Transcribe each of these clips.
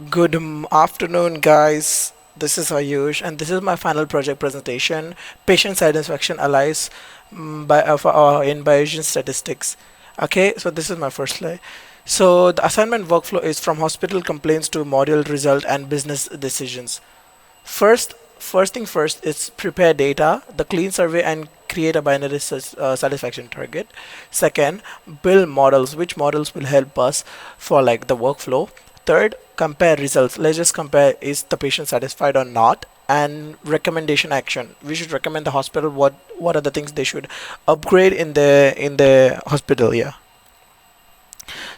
Good afternoon, guys. This is Ayush, and this is my final project presentation, Patient Satisfaction Allies in Bayesian Statistics. Okay, so this is my first slide. So the assignment workflow is from hospital complaints to module result and business decisions. First thing first is prepare data, the clean survey, and create a binary satisfaction target. Second, build models. Which models will help us for like the workflow? Third, compare results. Let's just compare is the patient satisfied or not. And recommendation action. We should recommend the hospital what are the things they should upgrade in the hospital. Yeah.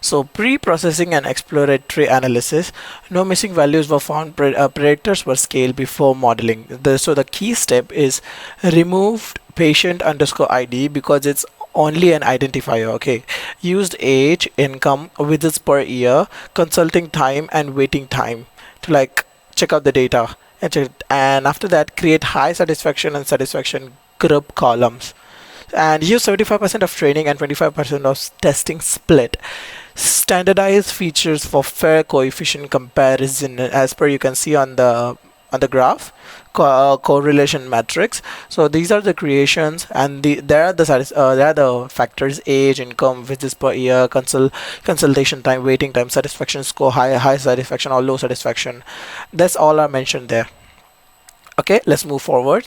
So pre-processing and exploratory analysis, no missing values were found. Predictors were scaled before modeling. So the key step is removed patient underscore ID because it's only an identifier. Okay, used age, income, visits per year, consulting time, and waiting time to like check out the data. And after that, create high satisfaction and satisfaction group columns and use 75% of training and 25% of testing split. Standardize features for fair coefficient comparison as per you can see on the graph. Correlation metrics. So these are the creations, and there are the factors: age, income, visits per year, consultation time, waiting time, satisfaction score, high satisfaction or low satisfaction. That's all are mentioned there. Okay, let's move forward.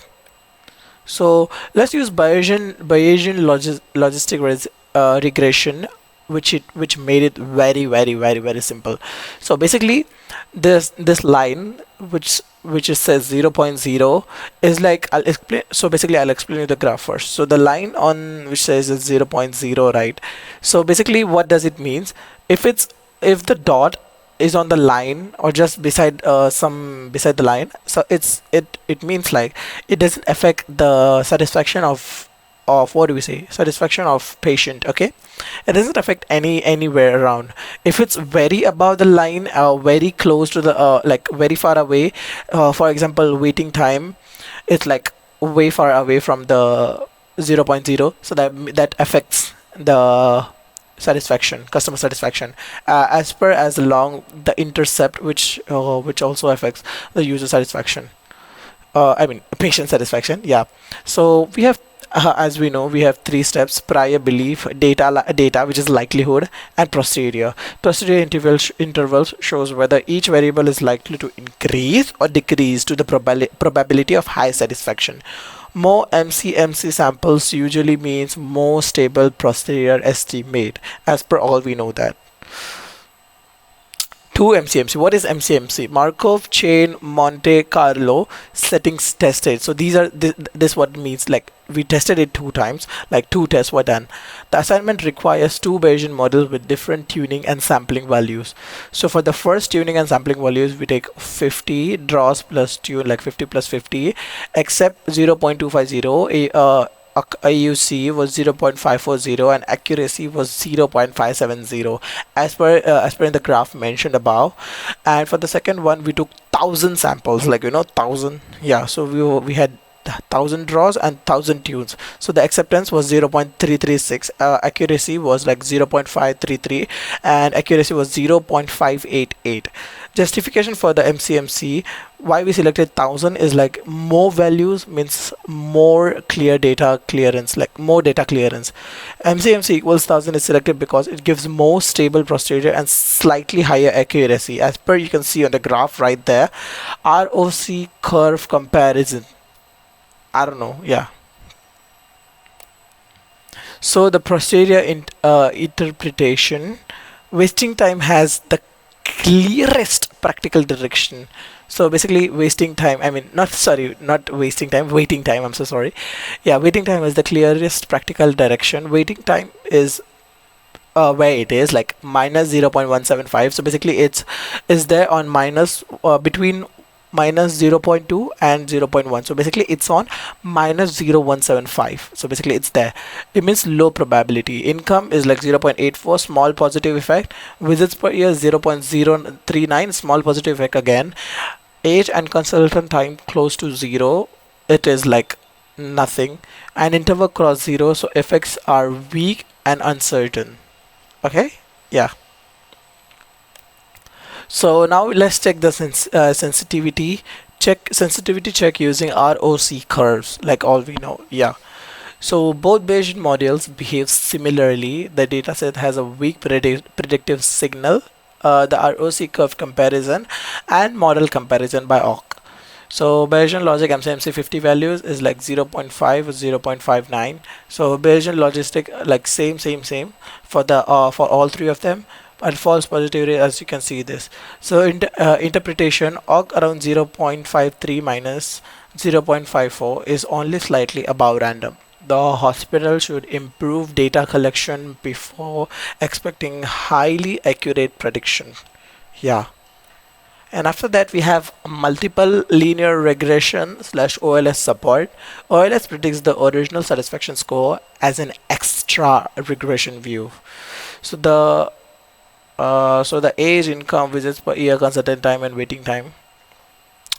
So let's use Bayesian logistic regression, which made it very simple. So basically, this line which it says 0.0 is like I'll explain. So basically, I'll explain you the graph first. So the line on which says it's 0.0, right? So basically, what does it means? If the dot is on the line or just beside the line, so it means like it doesn't affect the satisfaction of what do we say, satisfaction of patient. Okay, it doesn't affect anywhere around. If it's very above the line, very close to the like very far away, for example waiting time, it's like way far away from the zero point 0.0, so that affects the satisfaction, customer satisfaction, as per as long the intercept, which also affects the user satisfaction. I mean patient satisfaction. Yeah. So we have as we know, we have three steps: prior belief, data, which is likelihood, and posterior. Posterior intervals shows whether each variable is likely to increase or decrease to the probability of high satisfaction. More MCMC samples usually means more stable posterior estimate, as per all we know that. 2 MCMC. What is MCMC? Markov chain Monte Carlo settings tested. So these are this what means, like we tested it 2 times, like 2 tests were done. The assignment requires 2 Bayesian models with different tuning and sampling values. So for the first tuning and sampling values, we take 50 draws plus tune, like 50 plus 50, except 0.250. AUC was 0.540 and accuracy was 0.570 as per in the graph mentioned above. And for the second one, we took 1,000 samples, like 1,000. Yeah, so we had 1,000 draws and 1,000 tunes. So the acceptance was 0.336, accuracy was like 0.533, and accuracy was 0.588. Justification for the MCMC, why we selected 1,000 is like more values means more clear data clearance, like more data clearance. MCMC equals 1,000 is selected because it gives more stable posterior and slightly higher accuracy, as per you can see on the graph right there. ROC curve comparison, I don't know. Yeah. So the posterior interpretation, wasting time has the clearest practical direction. So basically, wasting time. I mean, not wasting time. Waiting time. I'm so sorry. Yeah, waiting time is the clearest practical direction. Waiting time is where it is like minus 0.175. So basically, it's is there on minus between minus 0.2 and 0.1. So basically it's on minus 0.175. So basically it's there. It means low probability. Income is like 0.84, small positive effect. Visits per year 0.039, small positive effect again. Age and consultant time close to 0, it is like nothing. And interval cross 0, so effects are weak and uncertain. Okay, yeah. So now let's check the sensitivity check using ROC curves, like all we know. Yeah. So both Bayesian models behave similarly. The dataset has a weak predictive signal, the ROC curve comparison, and model comparison by OC. So Bayesian logic MCMC 50 values is like 0.5 or 0.59. So Bayesian logistic like same for the for all three of them, and false positivity as you can see this. So interpretation OC around 0.53 minus 0.54 is only slightly above random. The hospital should improve data collection before expecting highly accurate prediction. Yeah. And after that, we have multiple linear regression slash OLS support. OLS predicts the original satisfaction score as an extra regression view. So the age, income, visits per year, consultant time, and waiting time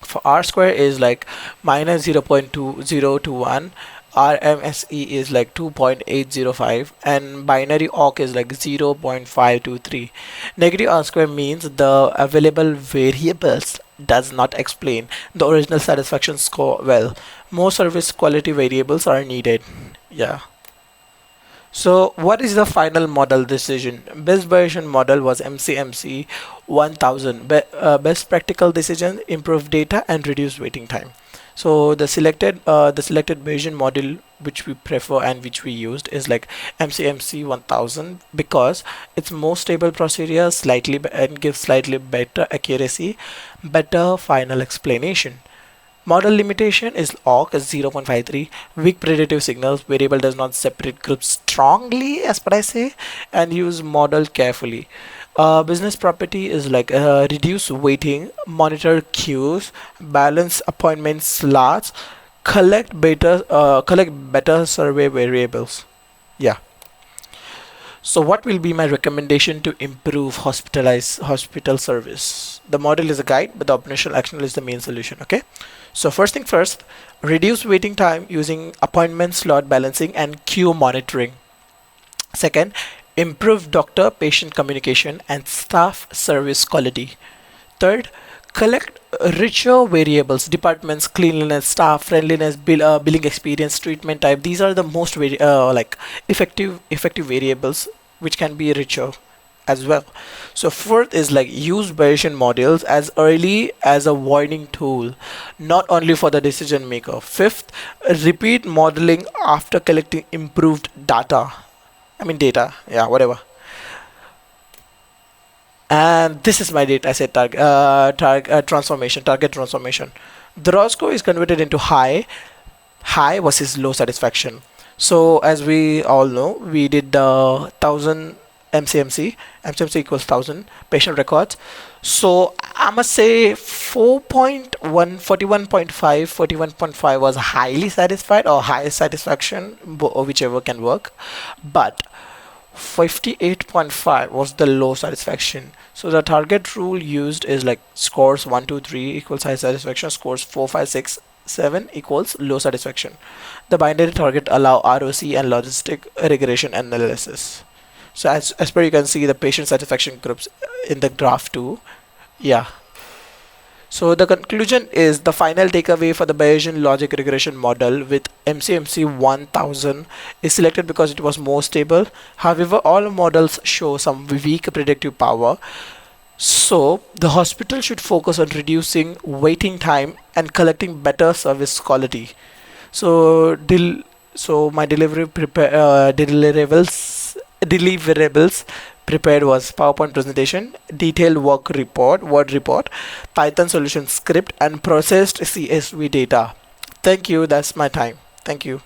for R square is like minus 0.2021. RMSE is like 2.805, and binary OC is like 0.523. Negative R square means the available variables does not explain the original satisfaction score well. More service quality variables are needed. Yeah. So what is the final model decision? Best version model was MCMC 1000. Best practical decision: improve data and reduce waiting time. So the selected Bayesian model which we prefer and which we used is like MCMC 1000 because it's more stable procedure, and gives slightly better accuracy, better final explanation. Model limitation is OC is 0.53, weak predictive signals, variable does not separate groups strongly as per I say, and use model carefully. Business property is like reduce waiting, monitor queues, balance appointment slots, collect better survey variables. Yeah. So what will be my recommendation to improve hospital service? The model is a guide, but the operational action is the main solution. Okay. So first thing first, reduce waiting time using appointment slot balancing and queue monitoring. Second, improve doctor-patient communication and staff service quality. Third, collect richer variables, departments, cleanliness, staff, friendliness, billing experience, treatment type. These are the most like effective variables which can be richer as well. So fourth is like use Bayesian models as early as a warning tool, not only for the decision maker. Fifth, repeat modeling after collecting improved data. Data, yeah, whatever. And this is my data set target transformation. The raw score is converted into high versus low satisfaction. So as we all know, we did the 1000 MCMC equals 1000 patient records. So I must say 4.1 41.5 was highly satisfied or high satisfaction, or whichever can work, but 58.5 was the low satisfaction. So the target rule used is like scores 1 2 3 equals high satisfaction, scores 4 5 6 7 equals low satisfaction. The binary target allow ROC and logistic regression analysis. So as per you can see the patient satisfaction groups in the graph too. Yeah. So the conclusion is the final takeaway for the Bayesian logic regression model with MCMC 1000 is selected because it was more stable. However, all models show some weak predictive power. So the hospital should focus on reducing waiting time and collecting better service quality. So my deliverables prepared was PowerPoint presentation, detailed word report, Python solution script, and processed CSV data. Thank you. That's my time. Thank you.